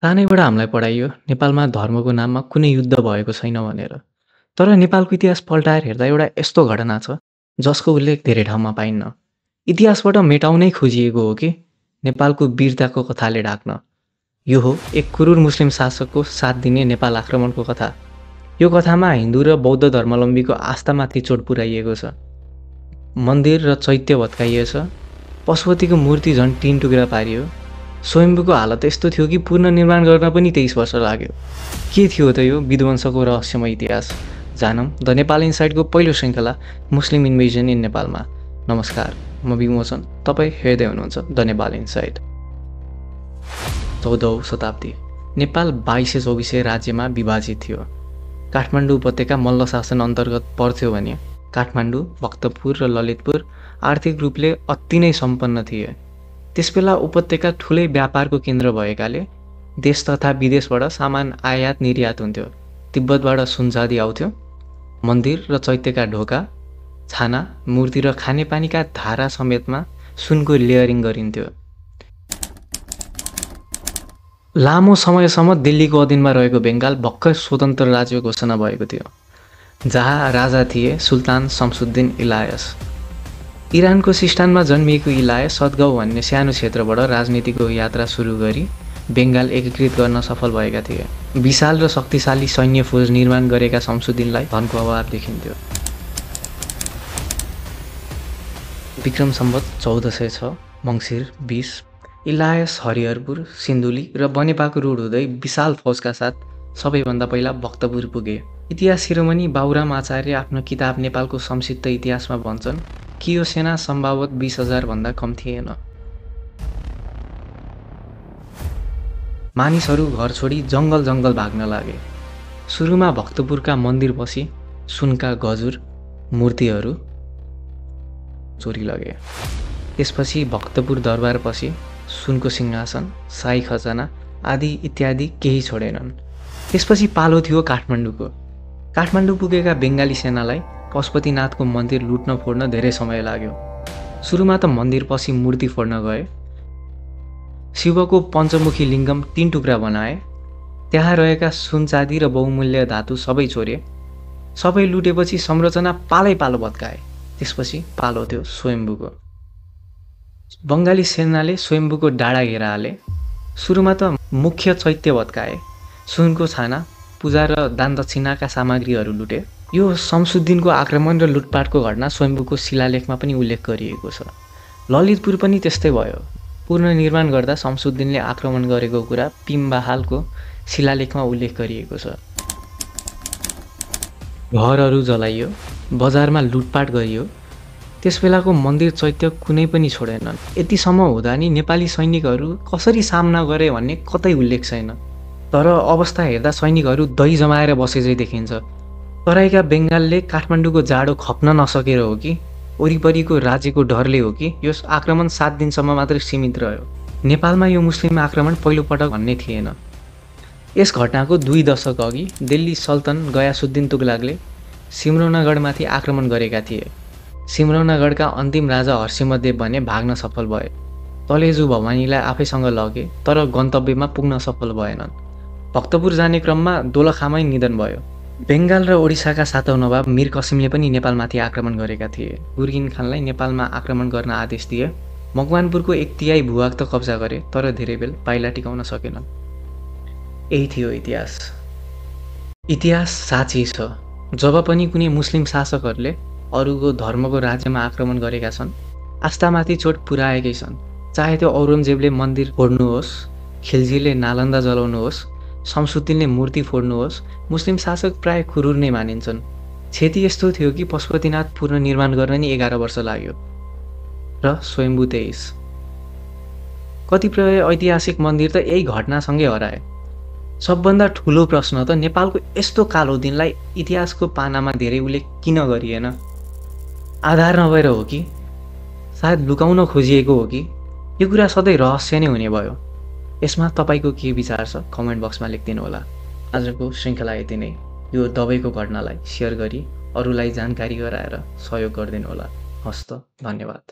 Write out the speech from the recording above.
सानैबाट हामीलाई पढाइयो नेपालमा धर्मको नाममा कुनै युद्ध भएको छैन भनेर। तर नेपालको इतिहास पल्टाएर हेर्दा एउटा यस्तो घटना छ जसको उल्लेख धेरै ठाउँमा पाइन्न। इतिहासबाट मेटाउनै खोजिएको हो कि नेपालको वीरताको कथाले ढाक्न। यो हो एक क्रूर मुस्लिम शासकको साथ दिने नेपाल आक्रमणको कथा। यो कथामा हिन्दू र बौद्ध धर्मावलम्बीको आस्थामाथि चोट पुर्याइएको छ। मन्दिर र चैत्य भत्काइएछ। पशुपतिको मूर्ति झन् 3 टुक्रा पारियो। स्वयम्भूको हालत यस्तो थियो कि पुनर्निर्माण गर्न पनि 23 वर्ष लाग्यो। के थियो त यो विध्वंसको रहस्यमय इतिहास? जानौँ द नेपाल इनसाइडको पहिलो श्रृङ्खला मुस्लिम इन्भेजन इन नेपालमा। नमस्कार, म विमोचन, तपाईँ हेर्दै हुनुहुन्छ द नेपाल इनसाइड। 14औं शताब्दी नेपाल 2224 राज्यमा विभाजित थियो। काठमाडौँ उपत्यका मल्ल शासन अन्तर्गत पर्थ्यो भने काठमाडौँ, भक्तपुर र ललितपुर आर्थिक रूपले अति नै सम्पन्न थिए। त्यसबेला उपत्यका ठुलै व्यापारको केन्द्र भएकाले देश तथा विदेशबाट सामान आयात निर्यात हुन्थ्यो। तिब्बतबाट सुनचाँदी आउँथ्यो। मन्दिर र चैत्यका ढोका, छाना, मूर्ति र खानेपानीका धारा समेतमा सुनको लेयरिङ गरिन्थ्यो। लामो समयसम्म दिल्लीको अधीनमा रहेको बेङ्गाल भर्खर स्वतन्त्र राज्य घोषणा भएको थियो, जहाँ राजा थिए सुल्तान शमसुद्दिन इलायस। इरानको सिस्तानमा जन्मिएको इलायस सदगाउँ भन्ने सानो क्षेत्रबाट राजनीतिको यात्रा सुरु गरी बेङ्गाल एकीकृत गर्न सफल भएका थिए। विशाल र शक्तिशाली सैन्य फौज निर्माण गरेका शमसुद्दिनलाई धनको अभाव देखिन्थ्यो। विक्रम सम्वत 1406 मङ्सिर 20 इलायस हरिहरपुर, सिन्धुली र बनेपाको रोड हुँदै विशाल फौजका साथ सबैभन्दा पहिला भक्तपुर पुगे। इतिहास शिरोमणि बाबुराम आचार्य आफ्नो किताब नेपालको संक्षिप्त इतिहासमा भन्छन् कि यो सेना सम्भवत 20,000 भन्दा कम थिएन। मानिसहरू घर छोडी जङ्गल भाग्न लागे। सुरुमा भक्तपुरका मन्दिरपछि सुनका गजुर, मूर्तिहरू चोरी लगे। त्यसपछि भक्तपुर दरबारपछि सुनको सिंहासन, शाही खजाना आदि इत्यादि केही छोडेनन्। त्यसपछि पालो थियो काठमाडौँको। काठमाडौँ पुगेका बेङ्गाली सेनालाई पशुपतिनाथको मन्दिर लुट्न फोड्न धेरै समय लाग्यो। सुरुमा त मन्दिरपछि मूर्ति फोड्न गए। शिवको पञ्चमुखी लिङ्गम 3 टुक्रा बनाए। त्यहाँ रहेका सुनचाँदी र बहुमूल्य धातु सबै चोरे। सबै लुटेपछि संरचना पालो भत्काए। त्यसपछि पालो थियो स्वयम्भूको। बङ्गाली सेनाले स्वयम्भूको डाँडा घेरा हाले। सुरुमा त मुख्य चैत्य भत्काए। सुनको छाना, पूजा र दान दक्षिणाका सामग्रीहरू लुटे। यो शमसुद्दिनको आक्रमण र लुटपाटको घटना स्वयम्भूको शिलालेखमा पनि उल्लेख गरिएको छ। ललितपुर पनि त्यस्तै भयो। पुनर्निर्माण गर्दा शमसुद्दिनले आक्रमण गरेको कुरा पिम्बाहालको शिलालेखमा उल्लेख गरिएको छ। घरहरू जलाइयो, बजारमा लुटपाट गरियो। त्यसबेलाको मन्दिर चैत्य कुनै पनि छोडेनन्। यतिसम्म हुँदा नि नेपाली सैनिकहरू कसरी सामना गरे भन्ने कतै उल्लेख छैन। तर अवस्था हेर्दा सैनिकहरू दही जमाएर बसेझै देखिन्छ। तराईका बेङ्गालले काठमाडौँको जाडो खप्न नसकेर हो कि वरिपरिको राज्यको डरले हो कि यो आक्रमण 7 दिनसम्म मात्रै सीमित रह्यो। नेपालमा यो मुस्लिम आक्रमण पहिलोपटक भन्ने थिएन। यस घटनाको 2 दशक अघि दिल्ली सल्तन गयासुद्दिन तुगलकले सिम्रौनागढमाथि आक्रमण गरेका थिए। सिम्रौनागढका अन्तिम राजा हर्षिमदेव भने भाग्न सफल भए। तलेजु भवानीलाई आफैसँग लगे, तर गन्तव्यमा पुग्न सफल भएनन्। भक्तपुर जाने क्रममा दोलखामै निधन भयो। बेङ्गाल र ओडिसाका 7औं नवाब मीर कसिमले पनि नेपालमाथि आक्रमण गरेका थिए। गुर्गिन खानलाई नेपालमा आक्रमण गर्न आदेश दिए। मकवानपुरको 1/3 भूभाग त कब्जा गरे, तर धेरै बेल पाइला टिकाउन सकेनन्। यही थियो इतिहास। इतिहास साँची छ। जब पनि कुनै मुस्लिम शासकहरूले अरूको धर्मको राज्यमा आक्रमण गरेका छन्, आस्थामाथि चोट पुर्याएकै छन्। चाहे त्यो औरङ्गजेबले मन्दिर फोड्नुहोस्, खिलजीले नालन्दा जलाउनुहोस्, शमसुद्दिनले मूर्ति फोड्नुहोस्, मुस्लिम शासक प्राय क्रूर नै मानिन्छन्। क्षति यस्तो थियो कि पशुपतिनाथ पुनर्निर्माण गर्न नि 11 वर्ष लाग्यो र स्वयम्भू 23। कतिपय ऐतिहासिक मन्दिर त यही घटनासँगै हराए। सबभन्दा ठुलो प्रश्न त नेपालको यस्तो कालो दिनलाई इतिहासको पानामा धेरै उल्लेख किन गरिएन? आधार नभएर हो कि? सायद लुकाउन खोजिएको हो कि? यो कुरा सधैँ रहस्य नै हुने भयो। यसमा तपाईको के विचार छ? कमेन्ट बक्समा लेखिदिनु होला। आजको श्रृङ्खला यति नै। यो दबाईको घटनालाई सेयर गरी अरूलाई जानकारी गराएर सहयोग गरिदिनु होला। हस्त, धन्यवाद।